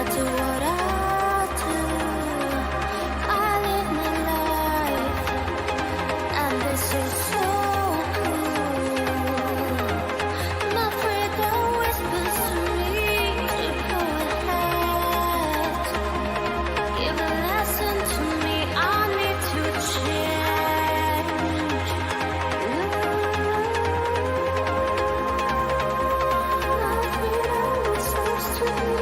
do what I do. I live my life, and this is so cool. My freedom whispers to me to go ahead. Give a lesson to me, I need to change. My freedom whispers to me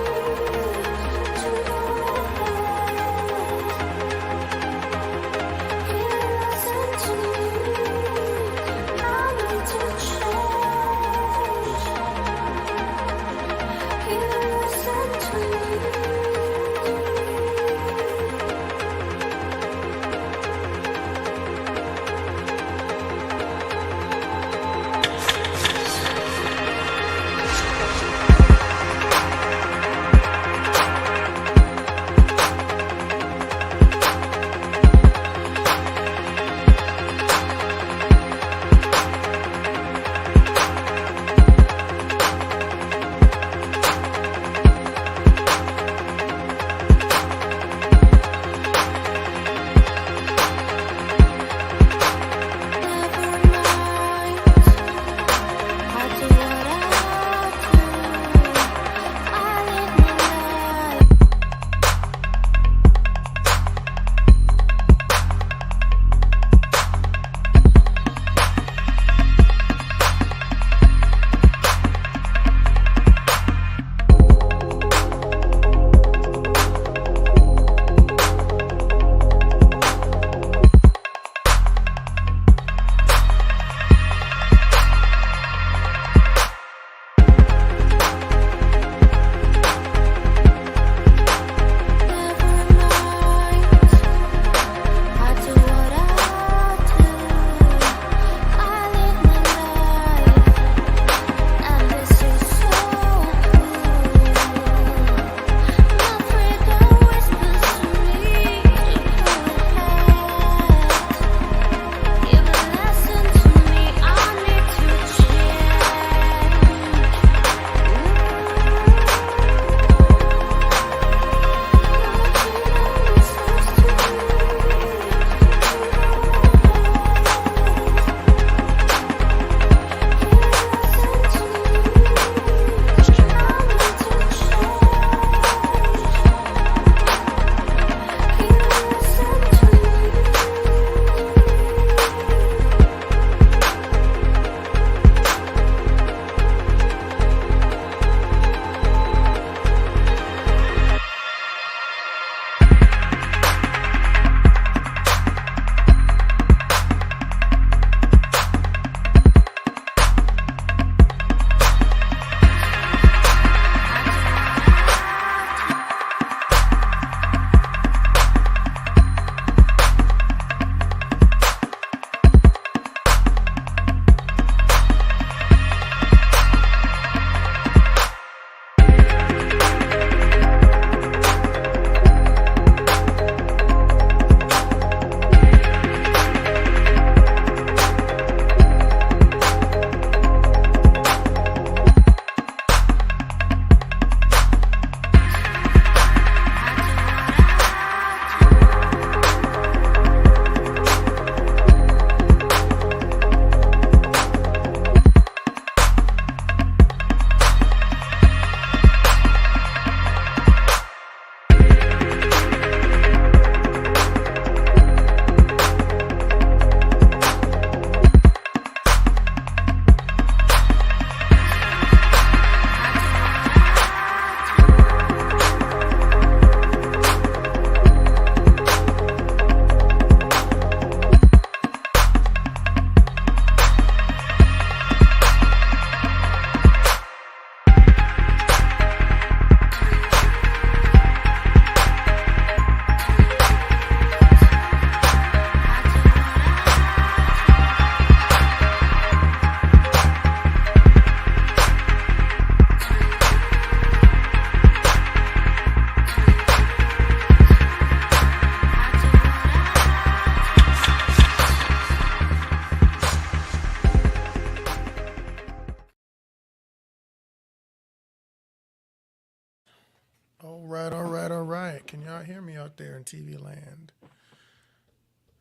All right, all right, all right. Can y'all hear me out there in TV land?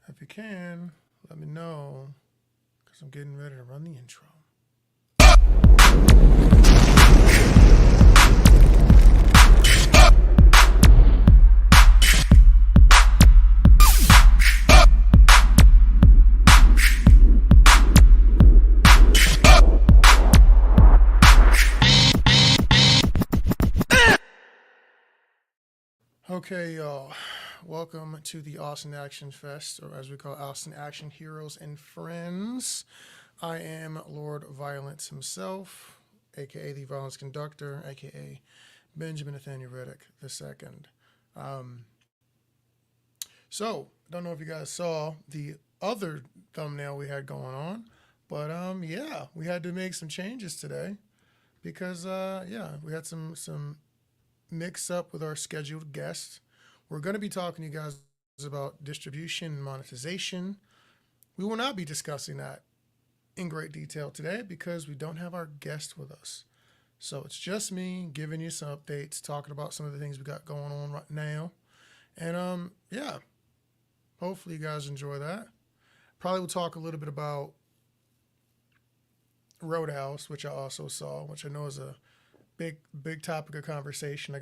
If you can, let me know because I'm getting ready to run the intro. Okay, y'all. Welcome to the Austin Action Fest, or as we call it, Austin Action Heroes and Friends. I am Lord Violence himself, aka the Violence Conductor, aka Benjamin Nathaniel Reddick II. Um, don't know if you guys saw the other thumbnail we had going on, but yeah, we had to make some changes today because we had some mix up with our scheduled guests. We're going to be talking to you guys about distribution and monetization. We will not be discussing that in great detail today because we don't have our guest with us. So it's just me giving you some updates, talking about some of the things we got going on right now. And hopefully you guys enjoy that. Probably we'll talk a little bit about Roadhouse, which I also saw, which I know is a big topic of conversation. I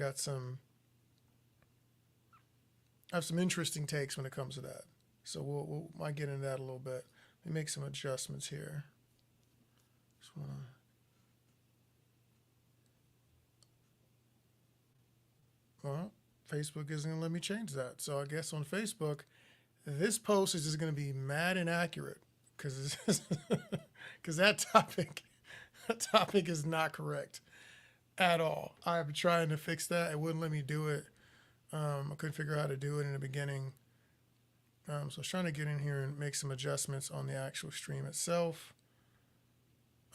have some interesting takes when it comes to that. So we'll might get into that a little bit. Let me make some adjustments here. Just wanna. Well, Facebook isn't gonna let me change that. So I guess on Facebook, this post is just gonna be mad inaccurate because because that topic is not correct at all. I've been trying to fix that. It wouldn't let me do it. I couldn't figure out how to do it in the beginning. So I was trying to get in here and make some adjustments on the actual stream itself.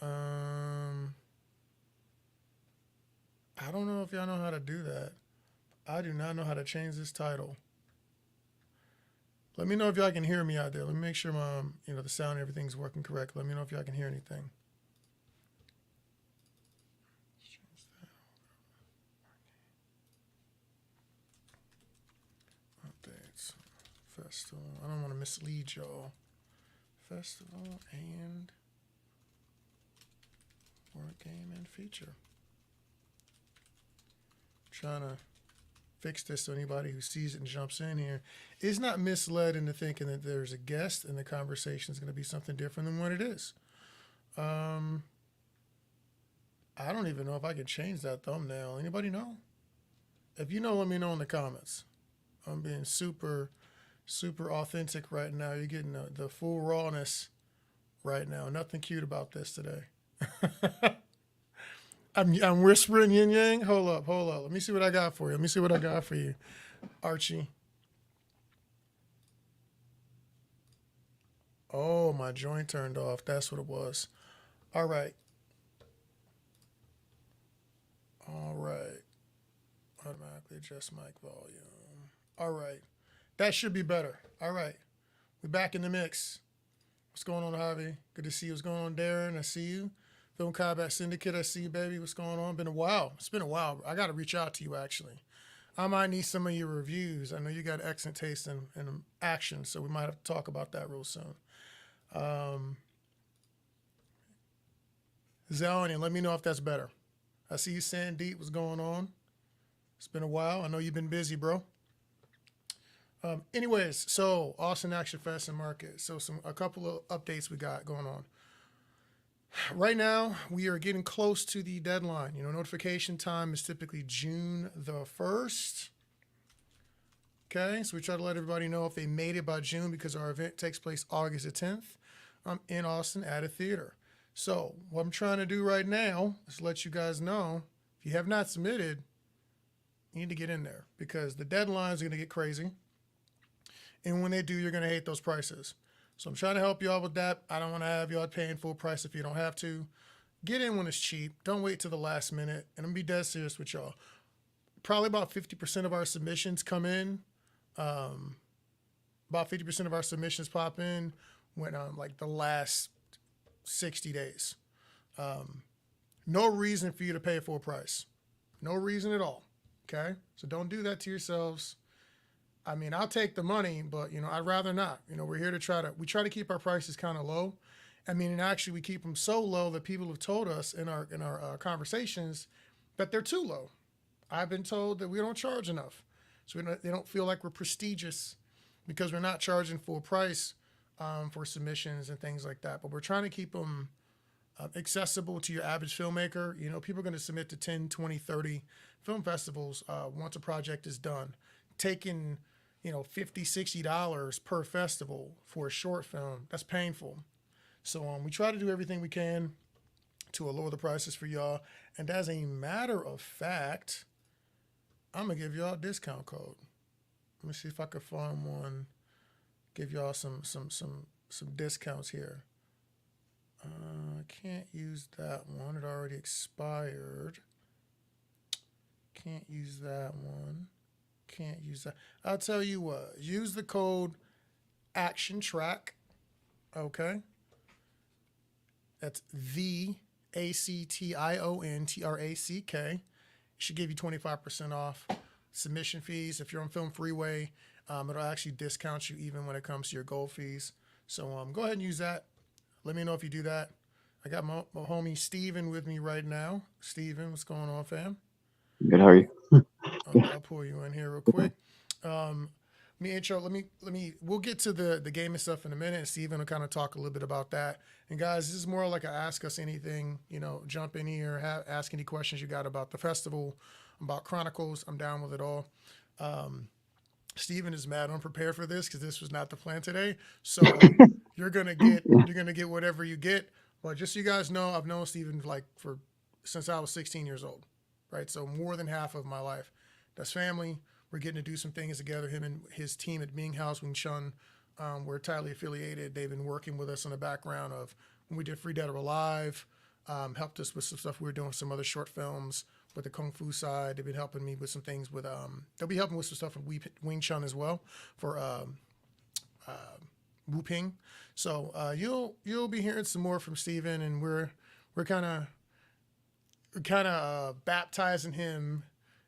I don't know if y'all know how to do that. I do not know how to change this title. Let me know if y'all can hear me out there. Let me make sure the sound and everything's working correct. Let me know if y'all can hear anything. Updates. Festival. I don't want to mislead y'all. Festival and Word Game and Feature. Trying to fix this so anybody who sees it and jumps in here is not misled into thinking that there's a guest and the conversation is going to be something different than what it is. I don't even know if I can change that thumbnail. Anybody know? If you know, let me know in the comments. I'm being super authentic right now. You're getting the full rawness right now. Nothing cute about this today. I'm whispering yin yang. Hold up. Let me see what I got for you. Archie. Oh, my joint turned off. That's what it was. All right. Automatically adjust mic volume. All right. That should be better. All right. We're back in the mix. What's going on, Javi? Good to see you. What's going on, Darren? I see you. Film Combat Syndicate, I see you, baby. What's going on? Been a while. It's been a while. I got to reach out to you, actually. I might need some of your reviews. I know you got excellent taste in action, so we might have to talk about that real soon. Zelny, let me know if that's better. I see you, Sandeep. What's going on? It's been a while. I know you've been busy, bro. Anyways, so Austin Action Fest and Market. So a couple of updates we got going on. Right now, we are getting close to the deadline. Notification time is typically June the 1st. Okay, so we try to let everybody know if they made it by June because our event takes place August the 10th in Austin at a theater. So what I'm trying to do right now is let you guys know, if you have not submitted, you need to get in there because the deadlines are going to get crazy. And when they do, you're going to hate those prices. So I'm trying to help you out with that. I don't want to have y'all paying full price if you don't have to. Get in when it's cheap. Don't wait till the last minute. And I'm going to be dead serious with y'all. Probably about 50% of our submissions come in. About 50% of our submissions pop in when like the last 60 days. No reason for you to pay full price. No reason at all. Okay, so don't do that to yourselves. I mean, I'll take the money, but I'd rather not. We're here to try to keep our prices kind of low. I mean, and actually, we keep them so low that people have told us in our conversations that they're too low. I've been told that we don't charge enough, so they don't feel like we're prestigious because we're not charging full price for submissions and things like that. But we're trying to keep them accessible to your average filmmaker. People are going to submit to 10, 20, 30 film festivals once a project is done, taking $50, $60 per festival for a short film. That's painful. So we try to do everything we can to lower the prices for y'all. And as a matter of fact, I'm gonna give y'all a discount code. Let me see if I can find one. Give y'all some discounts here. I can't use that one. It already expired. Can't use that one. Can't use that. I'll tell you what. Use the code ACTIONTRACK. Okay. That's ACTIONTRACK. It should give you 25% off submission fees. If you're on Film Freeway, it'll actually discount you even when it comes to your gold fees. So go ahead and use that. Let me know if you do that. I got my homie Steven with me right now. Steven, what's going on, fam? Good, how are you? Okay, I'll pull you in here real quick. We'll get to the gaming stuff in a minute, and Steven will kind of talk a little bit about that. And guys, this is more like a ask us anything, jump in here, ask any questions you got about the festival, about Chronicles. I'm down with it all. Steven is mad unprepared for this because this was not the plan today. So you're gonna get whatever you get. But just so you guys know, I've known Steven since I was 16 years old, right? So more than half of my life. That's family. We're getting to do some things together. Him and his team at Ming House Wing Chun, we're tightly affiliated. They've been working with us in the background of when we did Free Dead or Alive, helped us with some stuff we were doing, some other short films with the Kung Fu side. They've been helping me with some things with, they'll be helping with some stuff with Wing Chun as well for Wu Ping. So you'll be hearing some more from Steven, and we're kind of baptizing him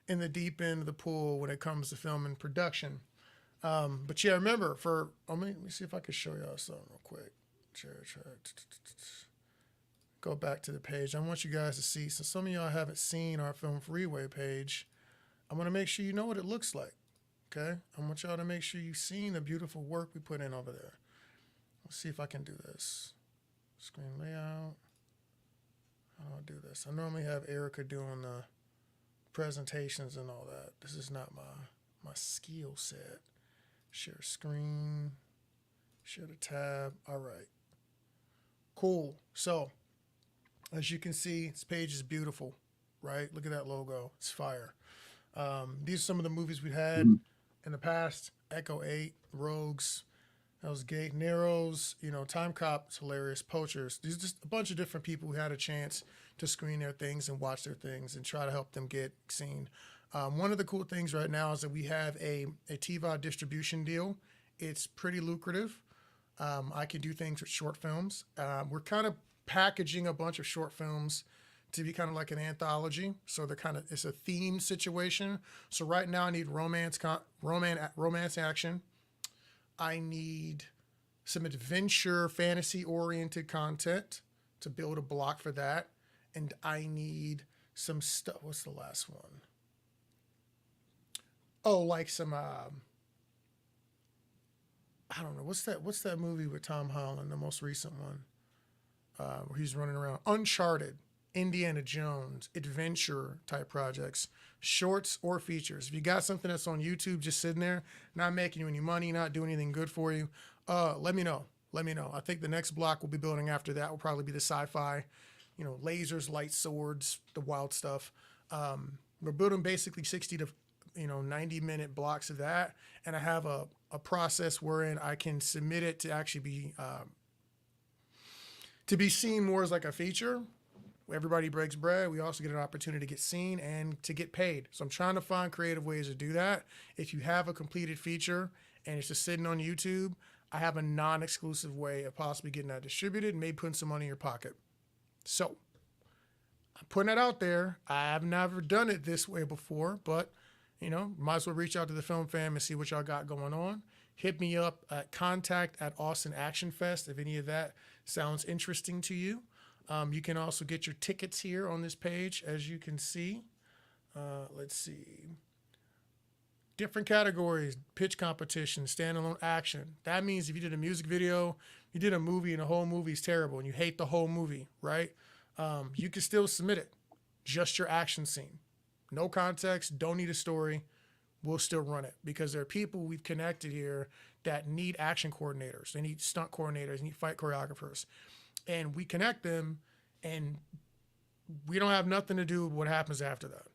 in the deep end of the pool when it comes to film and production. But yeah, remember let me see if I can show y'all something real quick. Go back to the page. I want you guys to see. So some of y'all haven't seen our Film Freeway page. I want to make sure you know what it looks like. Okay? I want y'all to make sure you've seen the beautiful work we put in over there. Let's see if I can do this. Screen layout. How do I do this? I normally have Erica doing the presentations and all that. This is not my skill set. Share screen. Share the tab. All right. Cool. So, as you can see, this page is beautiful, right? Look at that logo. It's fire. These are some of the movies we had in the past. Echo 8, Rogues, Hell's Gate, Narrows, Time Cop, it's hilarious, Poachers. These are just a bunch of different people who had a chance to screen their things and watch their things and try to help them get seen. One of the cool things right now is that we have a TVOD distribution deal. It's pretty lucrative. I can do things with short films. We're kind of packaging a bunch of short films to be kind of like an anthology. So it's a themed situation. So right now I need romance action. I need some adventure, fantasy-oriented content to build a block for that. And I need some stuff. What's the last one? Oh, like some, I don't know. What's that movie with Tom Holland, the most recent one, where he's running around? Uncharted, Indiana Jones, adventure type projects, shorts or features. If you got something that's on YouTube just sitting there, not making you any money, not doing anything good for you, let me know. I think the next block we'll be building after that will probably be the sci-fi, lasers, light swords, the wild stuff. We're building basically 60 to 90-minute blocks of that, and I have a process wherein I can submit it to actually be seen more as like a feature. Everybody breaks bread. We also get an opportunity to get seen and to get paid. So I'm trying to find creative ways to do that. If you have a completed feature and it's just sitting on YouTube, I have a non-exclusive way of possibly getting that distributed and maybe putting some money in your pocket. So I'm putting that out there. I have never done it this way before, but might as well reach out to the film fam and see what y'all got going on. Hit me up at contact at Austin Action Fest if any of that sounds interesting to you. You can also get your tickets here on this page, as you can see. Let's see. Different categories: pitch competition, standalone action. That means if you did a music video, you did a movie and the whole movie is terrible and you hate the whole movie, right? You can still submit it. Just your action scene. No context, don't need a story. We'll still run it because there are people we've connected here that need action coordinators. They need stunt coordinators, they need fight choreographers. And we connect them, and we don't have nothing to do with what happens after that.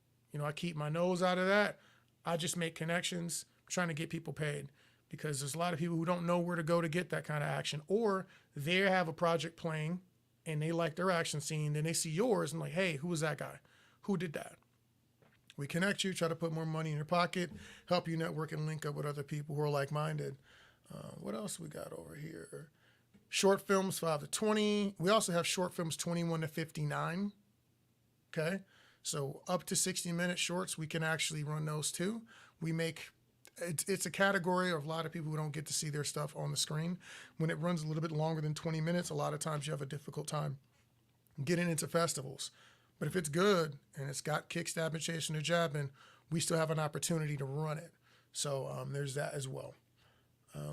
I keep my nose out of that. I just make connections, trying to get people paid, because there's a lot of people who don't know where to go to get that kind of action, or they have a project playing and they like their action scene, then they see yours and like, hey, who was that guy? Who did that? We connect you, try to put more money in your pocket, help you network and link up with other people who are like-minded. What else we got over here? Short films 5 to 20. We also have short films 21 to 59. Okay, so up to 60-minute shorts, we can actually run those too. It's a category of a lot of people who don't get to see their stuff on the screen. When it runs a little bit longer than 20 minutes, a lot of times you have a difficult time getting into festivals. But if it's good and it's got kick, stabbing, chasing, or jabbing, we still have an opportunity to run it. So there's that as well.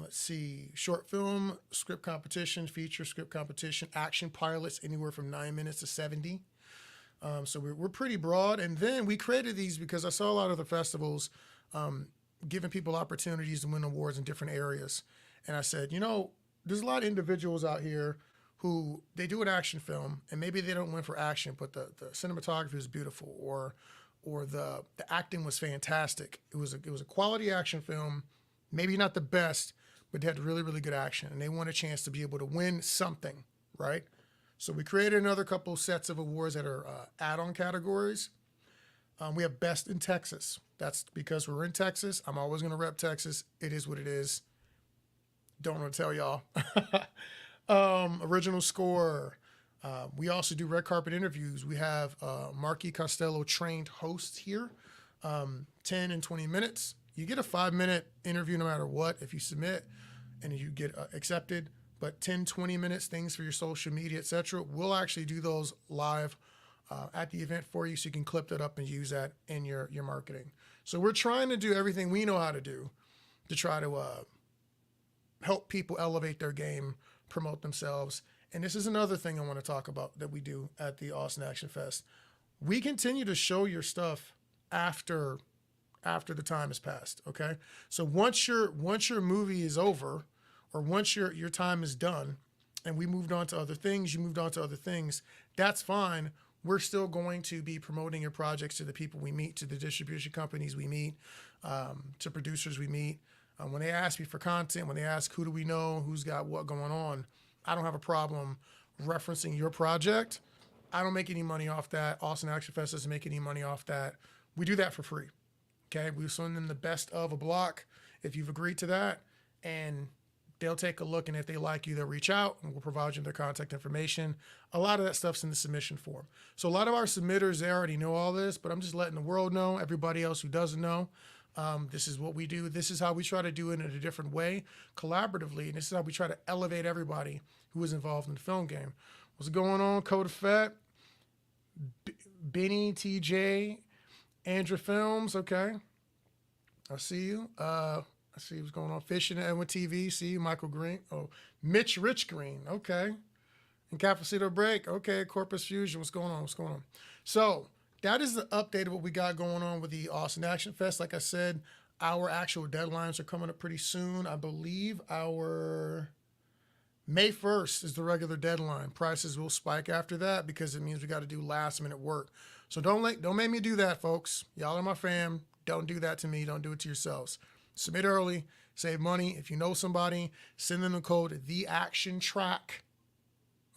Let's see. Short film, script competition, feature script competition, action pilots, anywhere from 9 minutes to 70. So we're pretty broad. And then we created these because I saw a lot of the festivals giving people opportunities to win awards in different areas. And I said, there's a lot of individuals out here who they do an action film and maybe they don't win for action, but the cinematography was beautiful or the acting was fantastic. It was a quality action film, maybe not the best, but they had really, really good action and they want a chance to be able to win something, right? So we created another couple sets of awards that are add-on categories. We have Best in Texas. That's because we're in Texas. I'm always going to rep Texas. It is what it is. Don't want to tell y'all. Original score. We also do red carpet interviews. We have Marky Costello trained hosts here, 10 and 20 minutes. You get a 5-minute interview no matter what if you submit and you get accepted, but 10, 20 minutes, things for your social media, etc. We'll actually do those live at the event for you so you can clip that up and use that in your marketing. So we're trying to do everything we know how to do to try to help people elevate their game, promote themselves. And this is another thing I want to talk about that we do at the Austin Action Fest. We continue to show your stuff after the time has passed, okay? So once your movie is over or once your time is done and we moved on to other things, you moved on to other things, that's fine. We're still going to be promoting your projects to the people we meet, to the distribution companies we meet, to producers we meet. When they ask me for content, when they ask who do we know, who's got what going on, I don't have a problem referencing your project. I don't make any money off that. Austin Action Fest doesn't make any money off that. We do that for free. Okay, we send them the best of a block if you've agreed to that, and they'll take a look, and if they like you, they'll reach out, and we'll provide you their contact information. A lot of that stuff's in the submission form. So a lot of our submitters, they already know all this, but I'm just letting the world know, everybody else who doesn't know, this is what we do. This is how we try to do it in a different way, collaboratively, and this is how we try to elevate everybody who is involved in the film game. What's going on, Code Fett, Benny, TJ, Andrew Films, okay. I see you. I see what's going on. Fishing at Edwin TV. See you, Michael Green. Oh, Mitch Rich Green. Okay. And Cafecito Break. Okay. Corpus Fusion. What's going on? What's going on? So that is the update of what we got going on with the Austin Action Fest. Like I said, our actual deadlines are coming up pretty soon. I believe our May 1st is the regular deadline. Prices will spike after that because it means we got to do last minute work. So don't make me do that, folks. Y'all are my fam. Don't do that to me. Don't do it to yourselves. Submit early, save money. If you know somebody, send them the code TheActionTrack,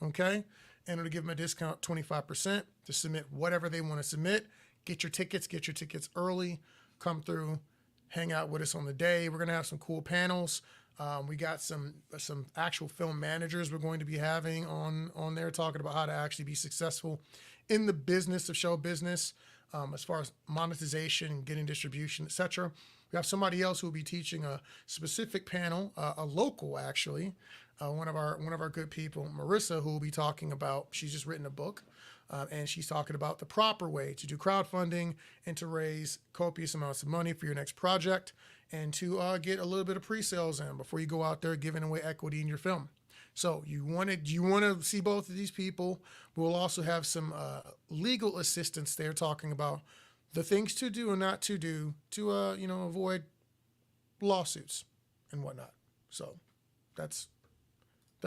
okay? And it'll give them a discount, 25%, to submit whatever they want to submit. Get your tickets early. Come through, hang out with us on the day. We're gonna have some cool panels. We got some actual film managers we're going to be having on there talking about how to actually be successful in the business of show business. as far as monetization, getting distribution, etc. We have somebody else who will be teaching a specific panel, a local actually, one of our good people, Marissa, who will be talking about. She's just written a book, and she's talking about the proper way to do crowdfunding and to raise copious amounts of money for your next project, and to get a little bit of pre-sales in before you go out there giving away equity in your film. So you want to see both of these people. We'll also have some legal assistance there talking about the things to do and not to do to avoid lawsuits and whatnot. So that's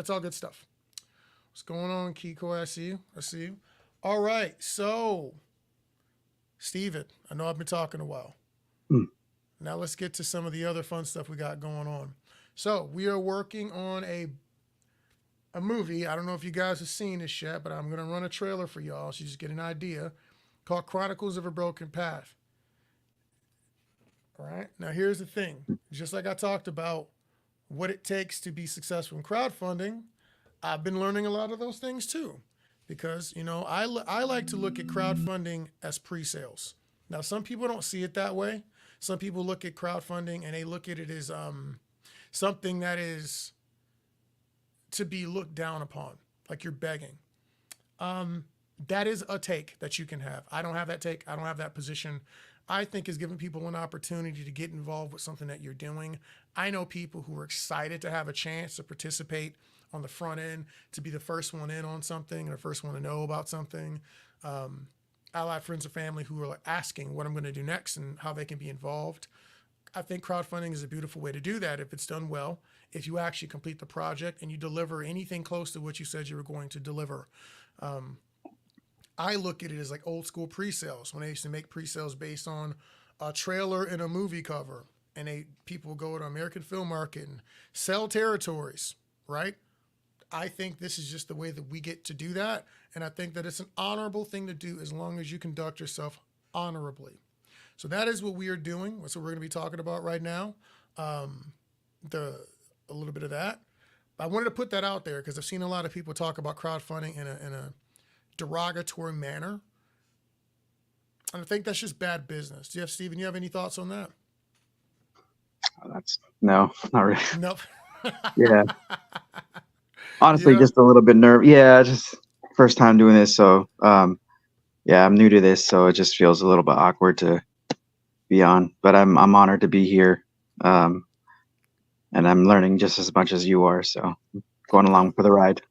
all good stuff. What's going on, Kiko? I see you. All right. So, Steven, I know I've been talking a while. Now let's get to some of the other fun stuff we got going on. So we are working on a movie. I don't know if you guys have seen this yet, but I'm going to run a trailer for y'all so you just get an idea, called Chronicles of a Broken Path. All right. Now here's the thing. Just like I talked about what it takes to be successful in crowdfunding, I've been learning a lot of those things too, because, I like to look at crowdfunding as pre-sales. Now, some people don't see it that way. Some people look at crowdfunding and they look at it as something that is to be looked down upon, like you're begging. That is a take that you can have. I don't have that take. I don't have that position. I think is giving people an opportunity to get involved with something that you're doing. I know people who are excited to have a chance to participate on the front end, to be the first one in on something or the first one to know about something. I have friends and family who are asking what I'm going to do next and how they can be involved. I think crowdfunding is a beautiful way to do that if it's done well, if you actually complete the project and you deliver anything close to what you said you were going to deliver. I look at it as like old school pre-sales, when they used to make pre-sales based on a trailer and a movie cover, and people go to American Film Market and sell territories, right? I think this is just the way that we get to do that, and I think that it's an honorable thing to do as long as you conduct yourself honorably. So that is what we are doing. That's what we're going to be talking about right now. A little bit of that. I wanted to put that out there because I've seen a lot of people talk about crowdfunding in a derogatory manner. And I think that's just bad business. Do you have, Steven, you have any thoughts on that? No, not really. Nope. Yeah. Honestly, Yeah. just a little bit nervous. Yeah, just first time doing this. So, yeah, I'm new to this, so it just feels a little bit awkward to be on. But I'm honored to be here, and I'm learning just as much as you are. So, going along for the ride.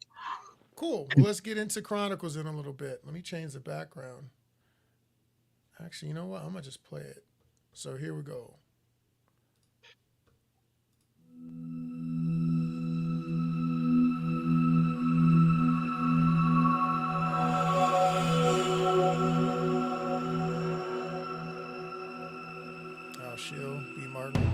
Cool. Well, let's get into Chronicles in a little bit. Let me change the background. Actually, you know what? I'm going to just play it. So here we go. Shield, B. Martin.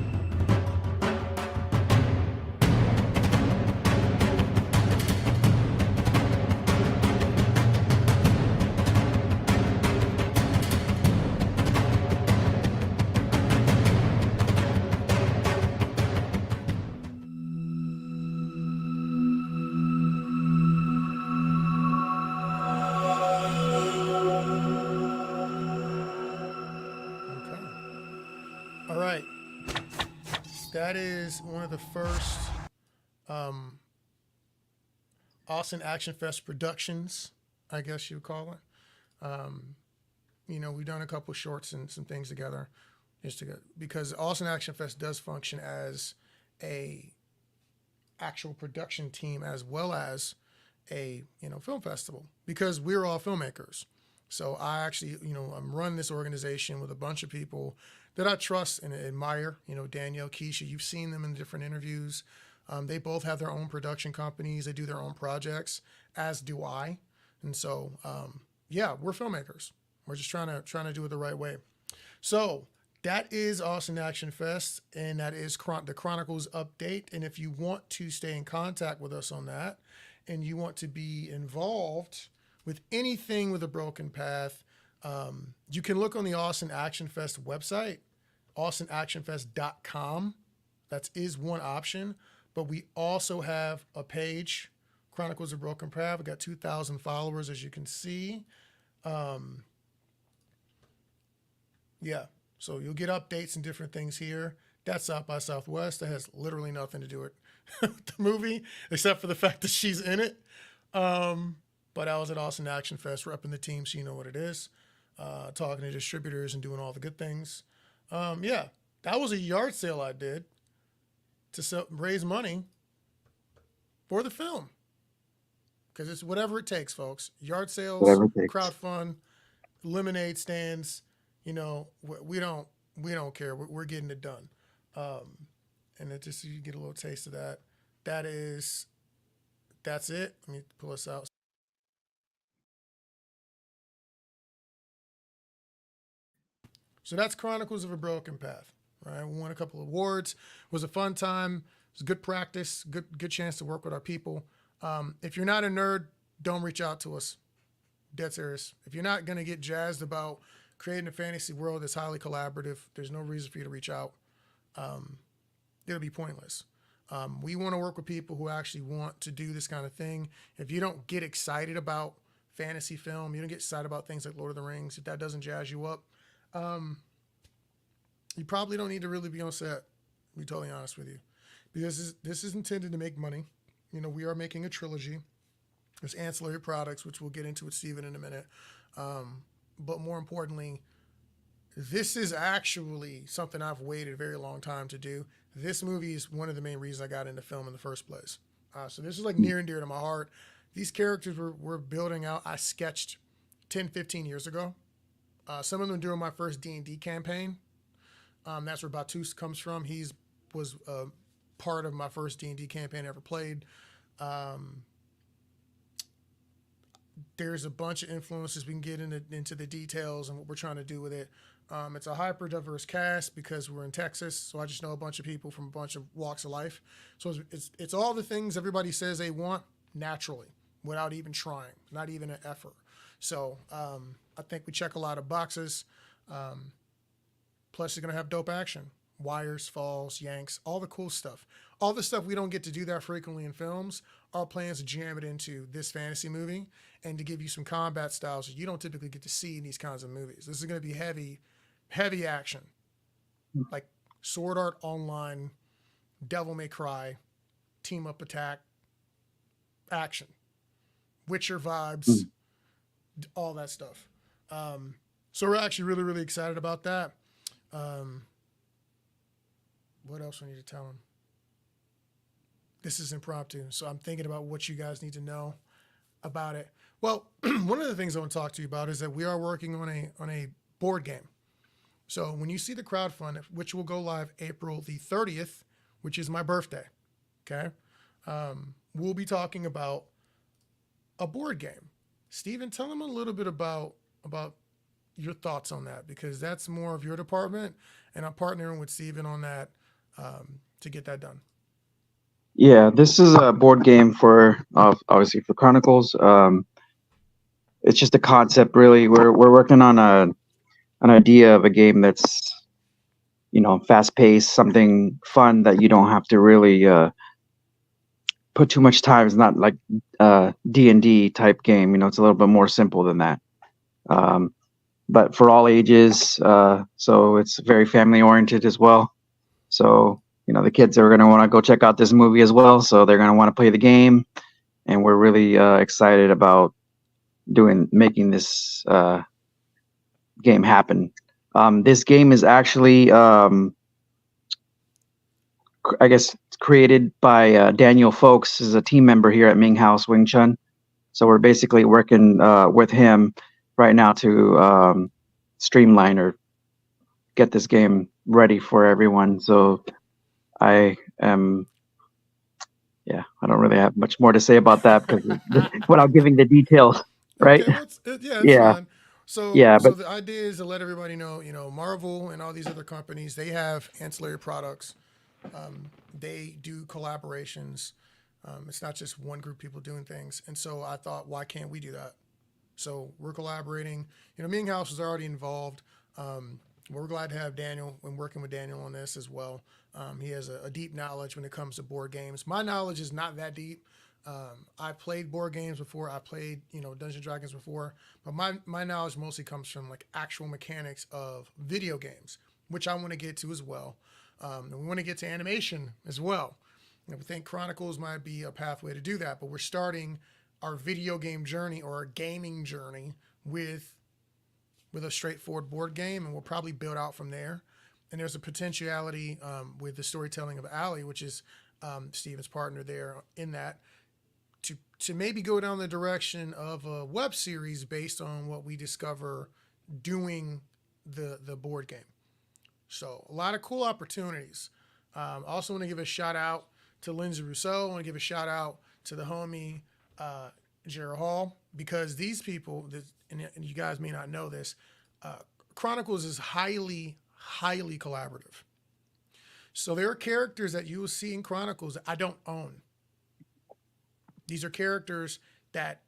All right. That is one of the first Austin Action Fest productions, I guess you would call it. We've done a couple shorts and some things together because Austin Action Fest does function as a actual production team as well as a film festival because we're all filmmakers. So I actually, I'm running this organization with a bunch of people that I trust and admire. Danielle, Keisha, you've seen them in different interviews. They both have their own production companies. They do their own projects, as do I. And so, we're filmmakers. We're just trying to do it the right way. So that is Austin Action Fest, and that is the Chronicles update. And if you want to stay in contact with us on that, and you want to be involved with anything with a broken path, you can look on the Austin Action Fest website, austinactionfest.com. That is one option. But we also have a page, Chronicles of Broken Path. We've got 2,000 followers, as you can see. Yeah. So you'll get updates and different things here. That's South by Southwest. That has literally nothing to do with the movie, except for the fact that she's in it. But I was at Austin Action Fest repping the team, so you know what it is. Talking to distributors and doing all the good things. Yeah, that was a yard sale I did to raise money for the film because it's whatever it takes, folks. Yard sales, Whatever it takes. crowd fund, lemonade stands. You know, we don't care. We're getting it done. Um, and it just you get a little taste of that. That's it. Let me pull this out. So that's Chronicles of a Broken Path. Right, we won a couple of awards. It was a fun time. It was good practice. Good chance to work with our people. If you're not a nerd, don't reach out to us. Dead serious. If you're not gonna get jazzed about creating a fantasy world that's highly collaborative, there's no reason for you to reach out. Um, It'll be pointless. We want to work with people who actually want to do this kind of thing. If you don't get excited about fantasy film, you don't get excited about things like Lord of the Rings, if that doesn't jazz you up, um, you probably don't need to really be on set. To be totally honest with you, because this is intended to make money. You know, we are making a trilogy. There's ancillary products, which we'll get into with Steven in a minute. But more importantly, this is actually something I've waited a very long time to do. This movie is one of the main reasons I got into film in the first place. So this is like near and dear to my heart. These characters we're building out, I sketched 10, 15 years ago. Some of them during my first D&D campaign. That's where Batus comes from. He was part of my first D&D campaign I ever played. There's a bunch of influences we can get into the details and what we're trying to do with it. It's a hyper diverse cast because we're in Texas, so I just know a bunch of people from a bunch of walks of life. So it's all the things everybody says they want naturally, without even trying, not even an effort. So I think we check a lot of boxes. Plus, you're gonna have dope action, wires, falls, yanks, all the cool stuff. All the stuff we don't get to do that frequently in films. Our plan is to jam it into this fantasy movie and to give you some combat styles that you don't typically get to see in these kinds of movies. This is going to be heavy action, like Sword Art Online, Devil May Cry, team up attack, action, Witcher vibes, all that stuff. So we're actually really, really excited about that. What else we need to tell them? This is impromptu, so I'm thinking about what you guys need to know about it. Well, one of the things I want to talk to you about is that we are working on a board game. So when you see the crowdfund, which will go live April the 30th, which is my birthday, okay, we'll be talking about a board game. Steven, tell them a little bit about your thoughts on that, because that's more of your department, and I'm partnering with Steven on that to get that done. Yeah, this is a board game for obviously for Chronicles. It's just a concept, really. We're working on an idea of a game that's fast paced, something fun that you don't have to really put too much time. It's not like D&D type game. It's a little bit more simple than that. But for all ages, so it's very family oriented as well. So the kids are going to want to go check out this movie as well. So they're going to want to play the game, and we're really excited about making this game happen. This game is actually, I guess, created by Daniel Folks, is a team member here at Ming House Wing Chun. So we're basically working with him right now to streamline or get this game ready for everyone. So I don't really have much more to say about that because without giving the details, right? Okay, well, it's Yeah. fine. So, Yeah, so but the idea is to let everybody know, Marvel and all these other companies, they have ancillary products. They do collaborations. It's not just one group of people doing things. And so I thought, why can't we do that? So we're collaborating. Ming House is already involved. We're glad to have Daniel and working with Daniel on this as well. He has a deep knowledge when it comes to board games. My knowledge is not that deep. I played board games before. I played, Dungeons and Dragons before, but my knowledge mostly comes from like actual mechanics of video games, which I want to get to as well. And we want to get to animation as well. And we think Chronicles might be a pathway to do that, but we're starting our video game journey or our gaming journey with a straightforward board game, and we'll probably build out from there. And there's a potentiality with the storytelling of Allie, which is Steven's partner there in that, to maybe go down the direction of a web series based on what we discover doing the board game. So a lot of cool opportunities. I also want to give a shout out to Lindsay Rousseau. I want to give a shout out to the homie Jared Hall, because these people, and you guys may not know this, Chronicles is highly, highly collaborative. So there are characters that you will see in Chronicles that I don't own. These are characters that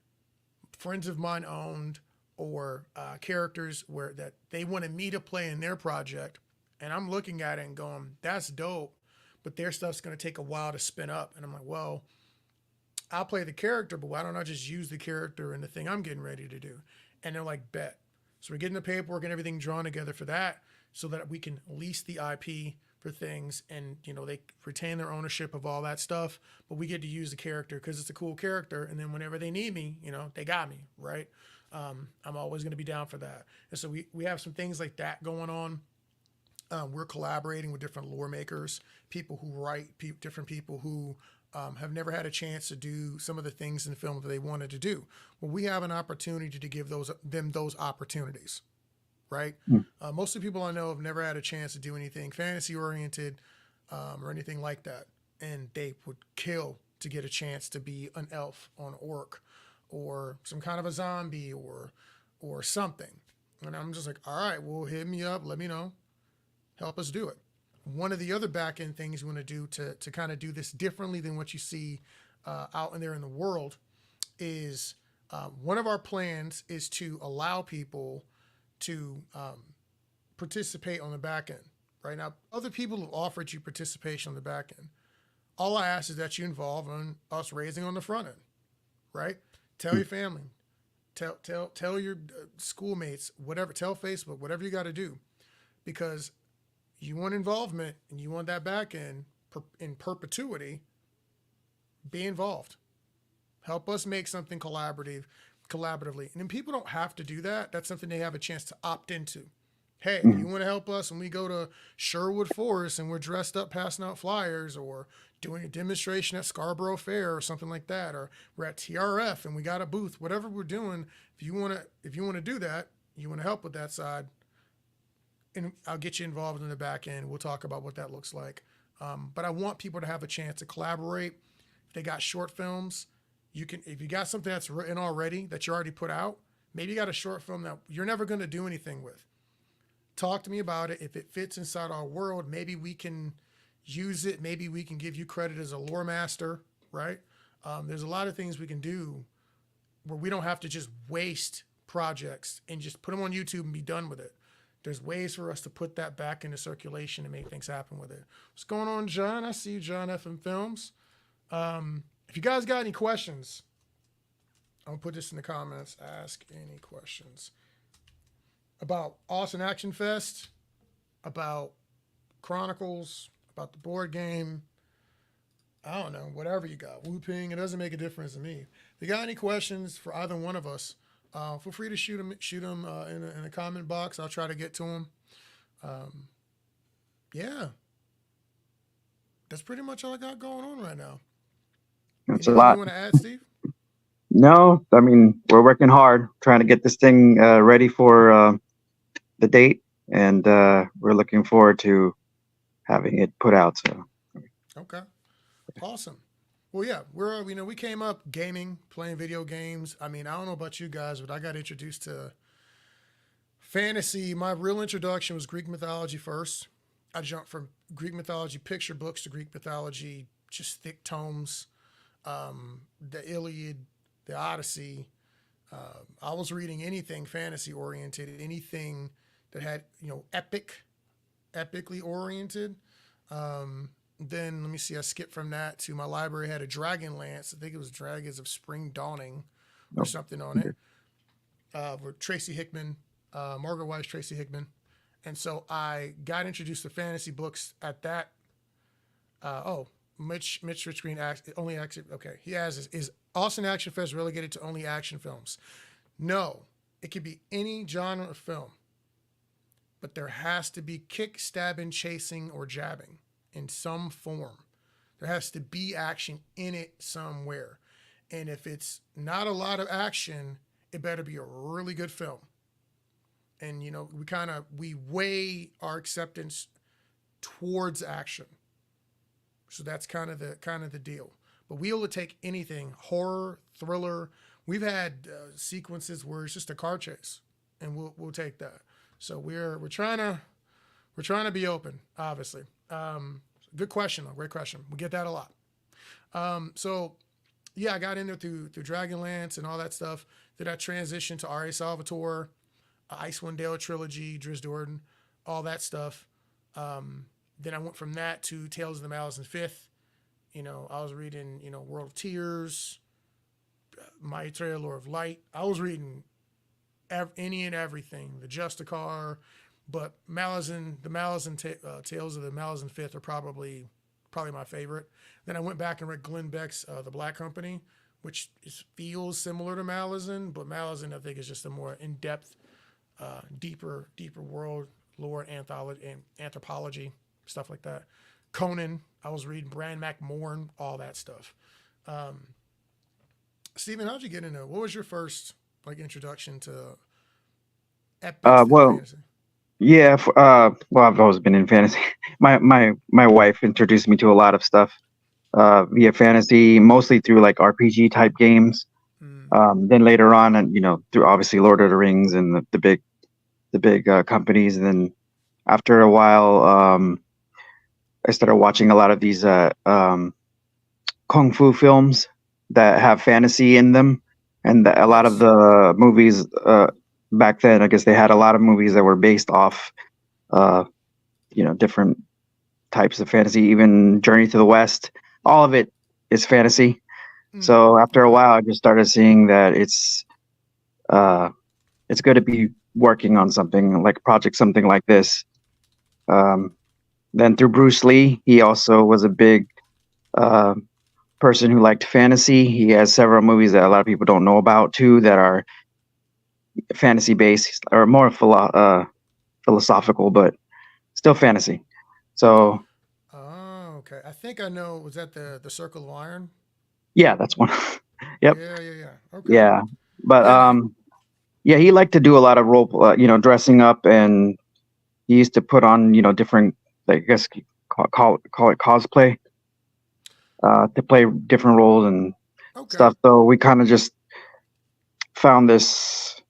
friends of mine owned, or characters that they wanted me to play in their project. And I'm looking at it and going, that's dope, but their stuff's going to take a while to spin up. And I'm like, well, I'll play the character, but why don't I just use the character in the thing I'm getting ready to do? And they're like, bet. So we're getting the paperwork and everything drawn together for that so that we can lease the IP for things, and they retain their ownership of all that stuff, but we get to use the character because it's a cool character, and then whenever they need me, they got me, right? I'm always going to be down for that. And so we have some things like that going on. We're collaborating with different lore makers, people who write, different people who have never had a chance to do some of the things in film that they wanted to do. Well, we have an opportunity to give them those opportunities, right? Most of the people I know have never had a chance to do anything fantasy oriented or anything like that. And they would kill to get a chance to be an elf or an orc or some kind of a zombie or something. And I'm just like, all right, well, hit me up. Let me know. Help us do it. One of the other back end things we want to do to kind of do this differently than what you see out in there in the world is one of our plans is to allow people to participate on the back end. Right now, other people have offered you participation on the back end. All I ask is that you involve in us raising on the front end, right? Tell your family, tell your schoolmates, whatever, tell Facebook, whatever you got to do, because you want involvement and you want that back end in perpetuity. Be involved. Help us make something collaboratively. And then people don't have to do that. That's something they have a chance to opt into. Hey, if you want to help us when we go to Sherwood Forest and we're dressed up passing out flyers, or doing a demonstration at Scarborough Fair or something like that, or we're at TRF and we got a booth, whatever we're doing, if you want to do that, you want to help with that side, and I'll get you involved in the back end. We'll talk about what that looks like. But I want people to have a chance to collaborate. If they got short films, if you got something that's written already that you already put out, maybe you got a short film that you're never going to do anything with. Talk to me about it. If it fits inside our world, maybe we can use it. Maybe we can give you credit as a lore master, right? There's a lot of things we can do where we don't have to just waste projects and just put them on YouTube and be done with it. There's ways for us to put that back into circulation and make things happen with it. What's going on, John? I see you, John FM Films. If you guys got any questions, I'm going to put this in the comments. Ask any questions about Austin Action Fest, about Chronicles, about the board game. I don't know, whatever you got. Wu-Ping, it doesn't make a difference to me. If you got any questions for either one of us, feel free to shoot them in the comment box. I'll try to get to them. Yeah. That's pretty much all I got going on right now. That's Anything a lot. you want to add, Steve? No, I mean, we're working hard trying to get this thing ready for the date, and we're looking forward to having it put out. So. Okay. Awesome. Well, yeah, we came up gaming, playing video games. I mean, I don't know about you guys, but I got introduced to fantasy. My real introduction was Greek mythology first. I jumped from Greek mythology picture books to Greek mythology, just thick tomes, the Iliad, the Odyssey. I was reading anything fantasy oriented, anything that had, epically oriented. Then let me see. I skipped from that to my library had a Dragonlance. I think it was Dragons of Spring Dawning or Oh, something on it. okay. With Tracy Hickman, Margaret Wise, Tracy Hickman, and so I got introduced to fantasy books at that. Mitch Rich Green only action. Okay, he has is Austin Action Fest relegated to only action films? No, it could be any genre of film, but there has to be kick, stabbing, chasing, or jabbing in some form. There has to be action in it somewhere. And if it's not a lot of action, it better be a really good film. And we weigh our acceptance towards action. So that's kind of the deal. But we will take anything, horror, thriller. We've had sequences where it's just a car chase, and we'll take that. So we're trying to be open, obviously. Good question, though. Great question. We get that a lot. So yeah, I got in there through Dragonlance and all that stuff. Then I transitioned to R.A. Salvatore, Icewind Dale trilogy, Drizzt Do'Urden, all that stuff. Then I went from that to Tales of the Malice and Fifth. I was reading, World of Tears, Maitreya, Lord of Light. I was reading any and everything, the Justicar, but Tales of the Malice and Fifth are probably my favorite. Then I went back and read Glenn Beck's The Black Company, which feels similar to Malazan, but Malazan I think is just a more in-depth, deeper world lore, anthropology, stuff like that. Conan, I was reading Bran McMorn, all that stuff. Steven, how'd you get into it? What was your first introduction to epic Well, fantasy? yeah. Well, I've always been in fantasy. My wife introduced me to a lot of stuff via fantasy, mostly through like RPG type games. Mm, Then later on, and through obviously Lord of the Rings and the big companies. And then after a while, I started watching a lot of these kung fu films that have fantasy in them, and a lot of yes. the movies back then, I guess they had a lot of movies that were based off, uh, different types of fantasy. Even Journey to the West, all of it is fantasy. Mm, So after a okay. while, I just started seeing that uh, it's good to be working on something like project, something like this. Um, then through Bruce Lee, he also was a big uh, person who liked fantasy. He has several movies that a lot of people don't know about too that are fantasy based or more philosophical, but still fantasy. So Oh, okay. I think I know. Was that the Circle of Iron? yeah, that's one. Yep, Yeah, yeah, yeah. Okay. yeah. But Yeah. yeah, he liked to do a lot of dressing up, and he used to put on, different, I guess, call it cosplay, to play different roles and Okay. stuff. So we kind of just found this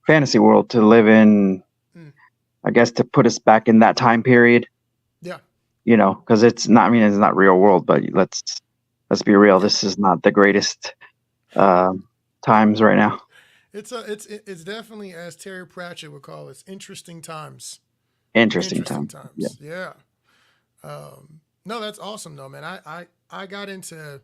fantasy world to live in, Mm, I guess, to put us back in that time period, yeah. because it's not, I mean, it's not real world, but let's be real. Yeah. This is not the greatest times right now. It's definitely, as Terry Pratchett would call it, interesting times. Interesting Interesting time. Yeah. times. Yeah. No, that's awesome though, man. I got into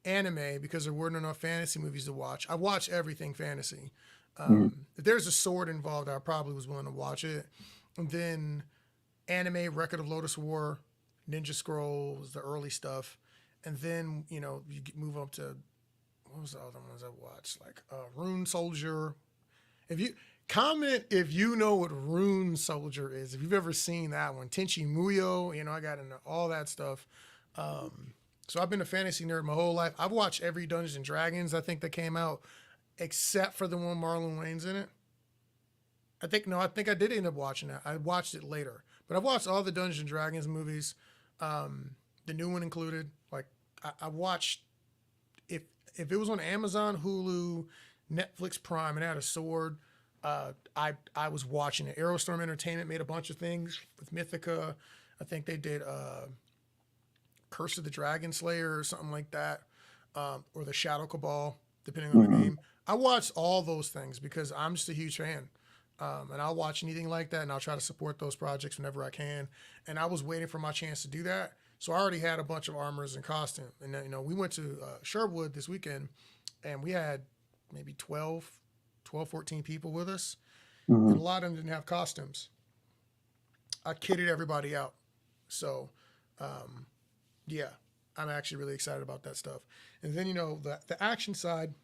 anime because there weren't enough fantasy movies to watch. I watch everything fantasy. Mhm. If there's a sword involved, I probably was willing to watch it. And then anime, Record of Lotus War, Ninja Scrolls, the early stuff, and then move up to what was the other ones I watched, like Rune Soldier. If you comment if you know what Rune Soldier is, if you've ever seen that one, Tenchi Muyo, I got into all that stuff. So I've been a fantasy nerd my whole life. I've watched every Dungeons and Dragons I think that came out, except for the one Marlon Wayne's in it. I think I did end up watching that. I watched it later, but I've watched all the Dungeons and Dragons movies, the new one included. Like I watched if it was on Amazon, Hulu, Netflix Prime, and it had a sword. I was watching it. Aerostorm Entertainment made a bunch of things with Mythica. I think they did Curse of the Dragon Slayer or something like that, or the Shadow Cabal, depending on the Mhm. name. I watched all those things because I'm just a huge fan. And I'll watch anything like that, and I'll try to support those projects whenever I can. And I was waiting for my chance to do that, so I already had a bunch of armors and costume. And then, we went to Sherwood this weekend, and we had maybe 14 people with us, Hmm. and a lot of them didn't have costumes. I kitted everybody out. So, yeah, I'm actually really excited about that stuff. And then, the action side,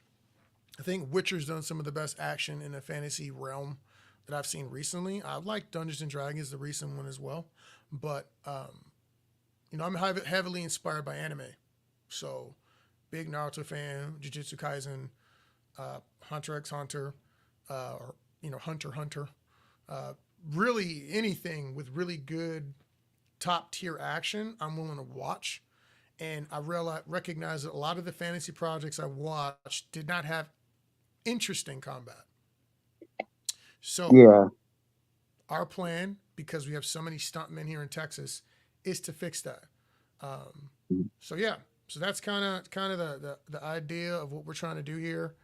I think Witcher's done some of the best action in the fantasy realm that I've seen recently. I like Dungeons and Dragons, the recent one as well. But, I'm heavily inspired by anime. So, big Naruto fan, Jujutsu Kaisen, Hunter x Hunter, or, Hunter x Hunter. Really anything with really good top tier action, I'm willing to watch. And I recognize that a lot of the fantasy projects I watched did not have interesting combat. So Yeah. our plan, because we have so many stuntmen here in Texas, is to fix that. Um, so yeah, so that's kind of the idea of what we're trying to do here.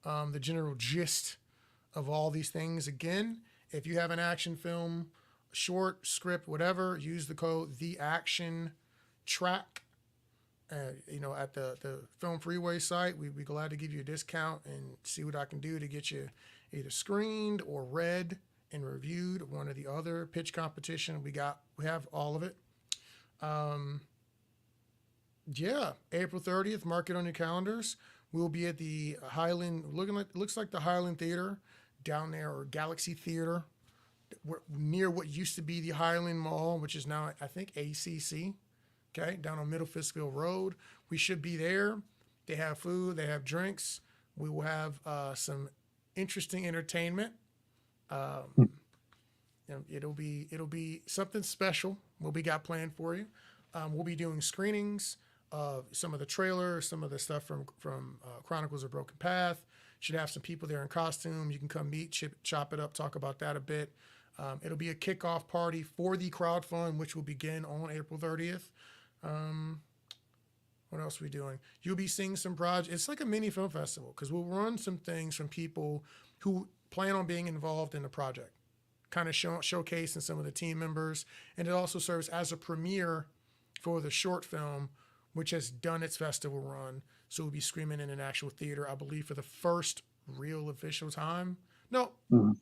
The general gist of all these things. Again, if you have an action film, short, script, whatever, use the code the action track. At the Film Freeway site, we'd be glad to give you a discount and see what I can do to get you either screened or read and reviewed, one or the other. Pitch competition, we have all of it. Yeah, April 30th, mark it on your calendars. We'll be at the Highland, looks like the Highland Theater down there, or Galaxy Theater, near what used to be the Highland Mall, which is now, I think, ACC. Okay, down on Middle Fiskville Road. We should be there. They have food, they have drinks. We will have some interesting entertainment. It'll be something special. What we got planned for you. We'll be doing screenings of some of the trailers, some of the stuff from Chronicles of Broken Path. Should have some people there in costume. You can come meet, chop it up, talk about that a bit. It'll be a kickoff party for the crowdfund, which will begin on April 30th. What else are we doing? You'll be seeing some projects. It's like a mini film festival, because we'll run some things from people who plan on being involved in the project, kind of showcasing some of the team members. And it also serves as a premiere for the short film, which has done its festival run. So we'll be screaming in an actual theater, I believe, for the first real official time. No, Mhm.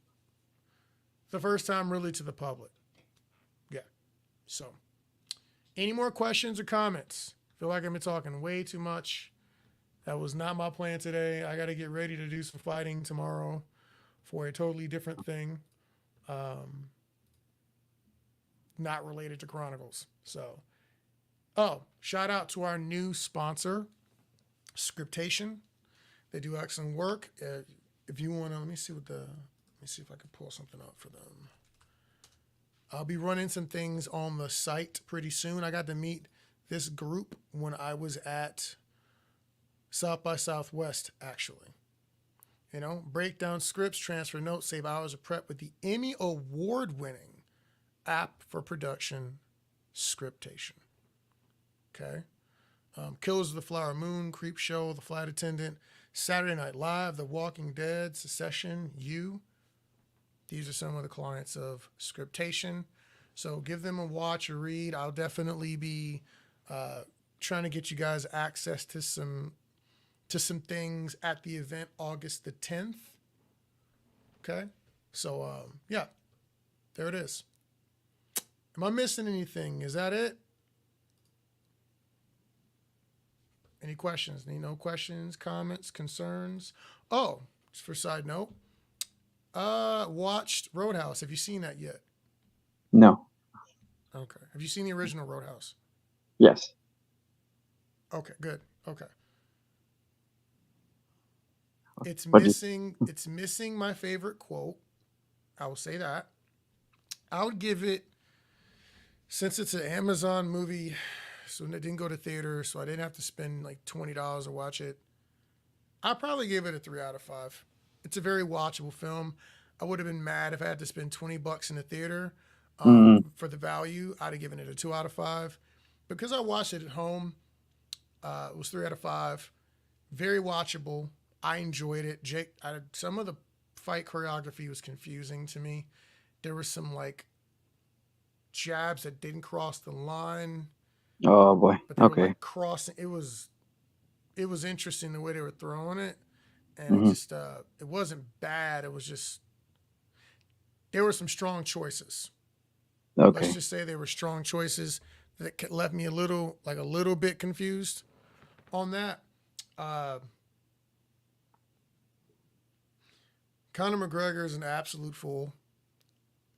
the first time really to the public. Yeah. So, any more questions or comments? Feel like I've been talking way too much. That was not my plan today. I got to get ready to do some fighting tomorrow for a totally different thing, not related to Chronicles. So, shout out to our new sponsor, Scriptation. They do excellent work. If you want to, let me see if I can pull something up for them. I'll be running some things on the site pretty soon. I got to meet this group when I was at South by Southwest, actually. Break down scripts, transfer notes, save hours of prep with the Emmy award-winning app for production, Scriptation. Okay. Killers of the Flower Moon, Creep Show, The Flight Attendant, Saturday Night Live, The Walking Dead, Secession, You. These are some of the clients of Scriptation. So give them a watch or read. I'll definitely be trying to get you guys access to some things at the event August the 10th. Okay. So, yeah, there it is. Am I missing anything? Is that it? Any questions? No questions, comments, concerns? Oh, just for a side note, watched Roadhouse. Have you seen that yet? No. Okay. Have you seen the original Roadhouse? Yes. Okay, good. Okay. It's What'd missing my favorite quote. I will say that. I would give it, since it's an Amazon movie, so it didn't go to theater, so I didn't have to spend like $20 to watch it. I'll probably give it a 3 out of 5. It's a very watchable film. I would have been mad if I had to spend $20 in the theater for the value. I'd have given it a 2 out of 5. Because I watched it at home, it was 3 out of 5. Very watchable. I enjoyed it. Jake, some of the fight choreography was confusing to me. There were some like jabs that didn't cross the line, Oh boy. but they were Okay. like crossing. It was interesting the way they were throwing it, and it Hmm. just it wasn't bad. It was just there were some strong choices. Let's Okay. just say there were strong choices that left me a little bit confused on that. Uh, Conor McGregor is an absolute fool.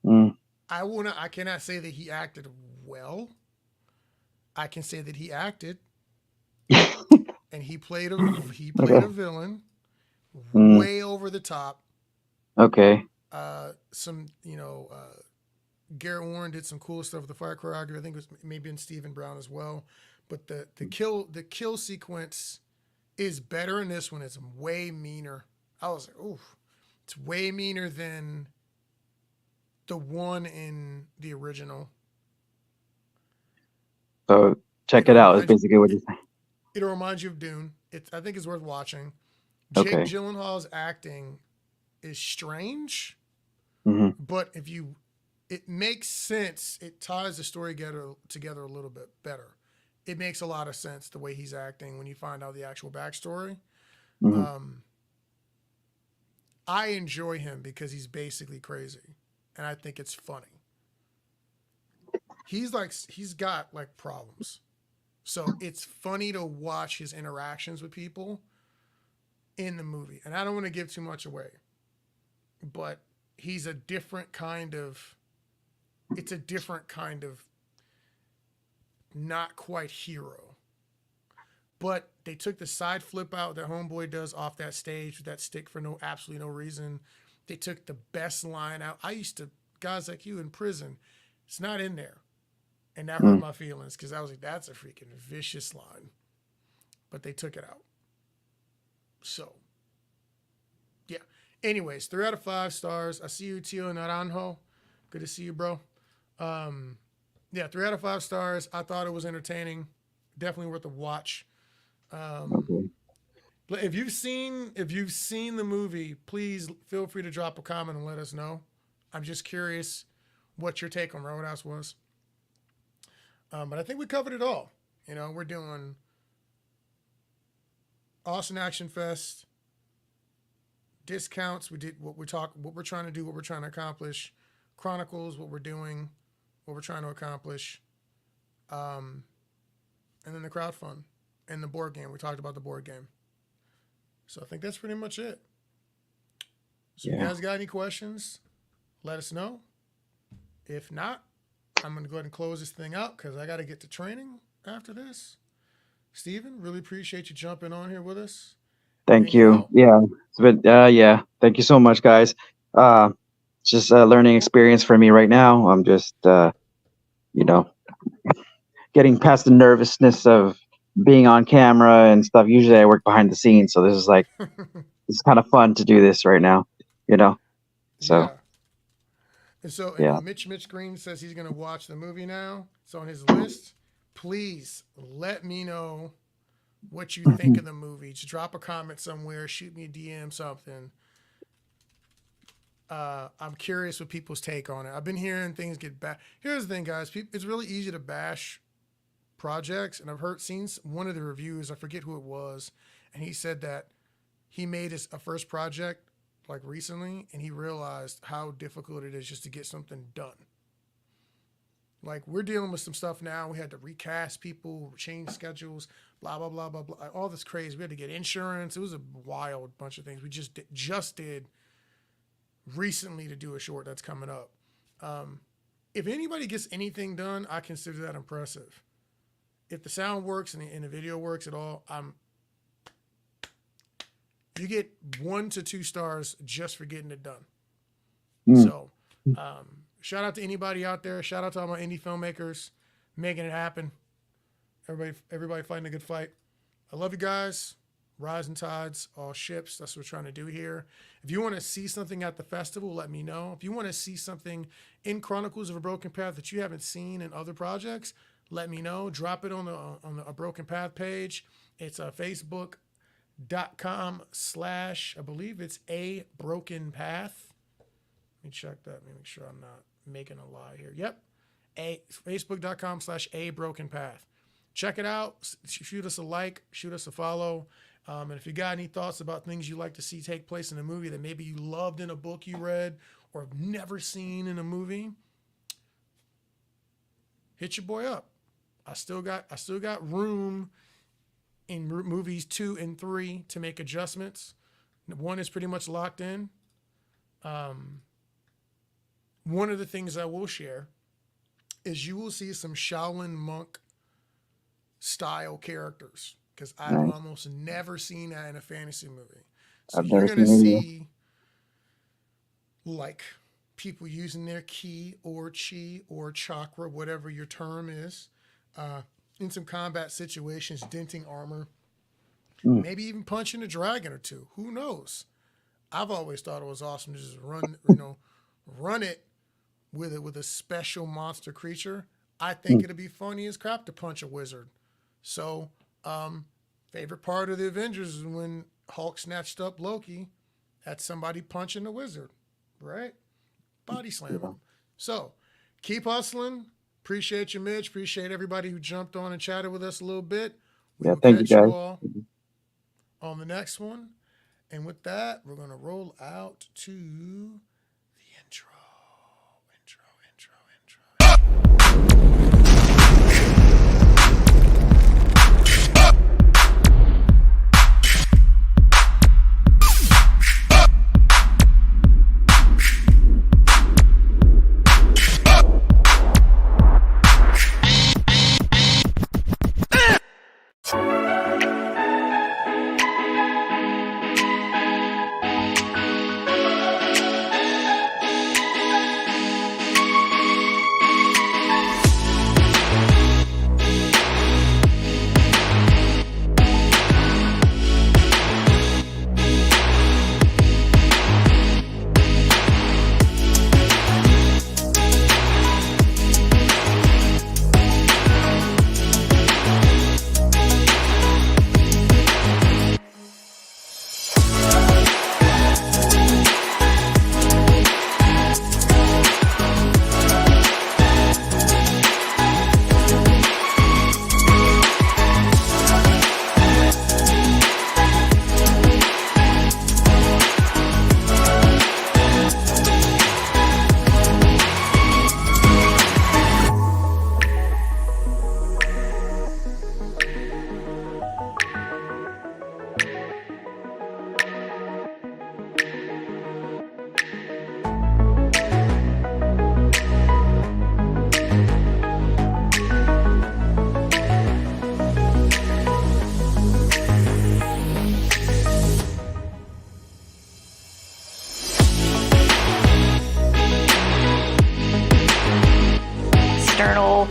Mm. I cannot say that he acted well. I can say that he acted and he played Okay. a villain Mm. way over the top. Okay. Some Garrett Warren did some cool stuff with the fire choreography. I think it was maybe in Stephen Brown as well. But the kill sequence is better in this one. It's way meaner. I was like, ooh, it's way meaner than the one in the original. So check It'll it out. Is remind you. basically what It, you're saying. it'll remind you of Dune. I think it's worth watching. Jake Okay. Gyllenhaal's acting is strange, Hmm. but it makes sense. It ties the story together a little bit better. It makes a lot of sense the way he's acting when you find out the actual backstory. Hmm. Um, I enjoy him because he's basically crazy, and I think it's funny. He's got like problems, so it's funny to watch his interactions with people in the movie. And I don't want to give too much away, but he's a different kind of. It's a different kind of not quite hero. But they took the side flip out that Homeboy does off that stage with that stick for absolutely no reason. They took the best line out. I used to guys like you in prison. It's not in there, and that hurt Mm. my feelings because I was like, that's a freaking vicious line. But they took it out. So yeah. Anyways, 3 out of 5 stars. I see you, Tio Naranjo. Good to see you, bro. Um, yeah, 3 out of 5 stars. I thought it was entertaining. Definitely worth a watch. Um, Okay. but if you've seen the movie, please feel free to drop a comment and let us know. I'm just curious what your take on Roadhouse was. But I think we covered it all. We're doing Austin Action Fest discounts. We did what we're trying to do, what we're trying to accomplish. Chronicles, what we're doing, what we're trying to accomplish. Um, and then the crowd fund and the board game. We talked about the board game. So I think that's pretty much it. So if you Yeah. guys got any questions, let us know. If not, I'm going to go ahead and close this thing out because I got to get to training after this. Steven, really appreciate you jumping on here with us, Thank hanging you. out. Yeah. It's been, yeah. Thank you so much, guys. Uh, it's just a learning experience for me right now. I'm just, you know, getting past the nervousness of being on camera and stuff. Usually I work behind the scenes, so this is like it's kind of fun to do this right now, you know. So Yeah. And so, yeah. and Mitch Green says he's going to watch the movie now. It's on his list. Please let me know what you think of the movie. Just drop a comment somewhere, shoot me a DM, something. I'm curious what people's take on it. I've been hearing things get back. Here's the thing, guys. It's really easy to bash projects, and seen one of the reviews. I forget who it was, and he said that he made a first project like recently, and he realized how difficult it is just to get something done. Like we're dealing with some stuff now. We had to recast people, change schedules, blah blah blah blah blah. All this crazy. We had to get insurance. It was a wild bunch of things. We just did recently to do a short that's coming up. Um, if anybody gets anything done, I consider that impressive. If the sound works and the video works at all, you get 1 to 2 stars just for getting it done. Mm. So, shout out to anybody out there. Shout out to all my indie filmmakers making it happen. Everybody fighting a good fight. I love you guys. Rising tides, all ships. That's what we're trying to do here. If you want to see something at the festival, let me know. If you want to see something in Chronicles of a Broken Path that you haven't seen in other projects, let me know. Drop it on a Broken Path page. It's a Facebook Facebook.com/ I believe it's A Broken Path. Let me check that. Let me make sure I'm not making a lie here. Yep. Facebook.com/ A Broken Path. Check it out. Shoot us a like. Shoot us a follow. And if you got any thoughts about things you'd like to see take place in a movie that maybe you loved in a book you read or have never seen in a movie, hit your boy up. I still got room in movies 2 and 3 to make adjustments. 1 is pretty much locked in. One of the things I will share is you will see some Shaolin monk style characters, because I've almost never seen that in a fantasy movie. So you're going to see like people using their ki or chi or chakra, whatever your term is, in some combat situations, denting armor, maybe even punching a dragon or two. Who knows? I've always thought it was awesome to just run it with a special monster creature. I think it'd be funny as crap to punch a wizard. So, favorite part of the Avengers is when Hulk snatched up Loki. That's somebody punching the wizard, right? Body slam him. So, keep hustling. Appreciate you, Mitch. Appreciate everybody who jumped on and chatted with us a little bit. We'll thank catch you, guys. all on the next one. And with that, we're going to roll out to the intro. external,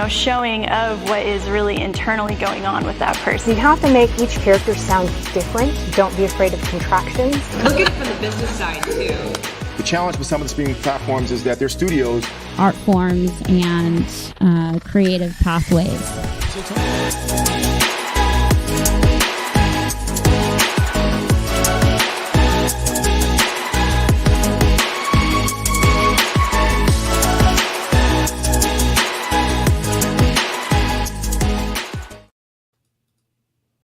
showing of what is really internally going on with that person. You have to make each character sound different. Don't be afraid of contractions. Look at it from the business side too. The challenge with some of the streaming platforms is that their studios, art forms and creative pathways.